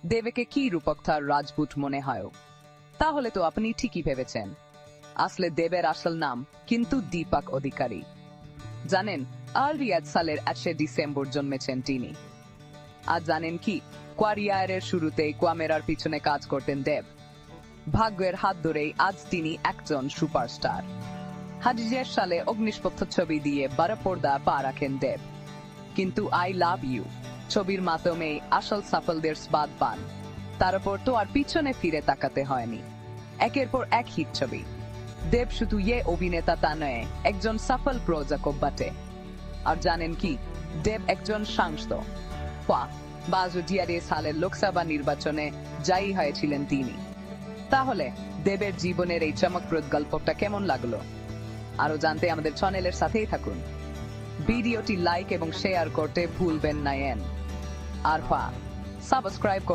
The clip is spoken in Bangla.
দেবকে কি রূপকথার রাজপুত মনে হয়? তাহলে তো আপনি ঠিকই ভেবেছেন। আসলে দেবের আসল নাম কিন্তু দীপক অধিকারী। জানেন, 2008 সালের 8 ডিসেম্বর জন্মেছেন তিনি। আর জানেন কি, ক্যারিয়ারের শুরুতেই ক্যামেরার পিছনে কাজ করতেন দেব। ভাগ্যের হাত ধরেই আজ তিনি একজন সুপারস্টার। 2000 সালে অগ্নিশপথ ছবি দিয়ে বড় পর্দা পা রাখেন দেব। কিন্তু আই লাভ ইউ ছবির মাধ্যমে আসল সাফল্যের স্বাদ পান। তারপর তো আর পিছনে ফিরে তাকাতে হয়নি। একের পর এক হিট ছবি। দেব শুধু অভিনেতা তা নয়, একজন সফল প্রযোজক বটে। আর জানেন কি, দেব একজন সাংসদ। 2012 সালের লোকসভা নির্বাচনে জয়ী হয়েছিলেন তিনি। তাহলে দেবের জীবনের এই চমকপ্রদ গল্পটা কেমন লাগলো? আরো জানতে আমাদের চ্যানেলের সাথেই থাকুন। ভিডিওটি লাইক এবং শেয়ার করতে ভুলবেন না। আর সাবস্ক্রাইব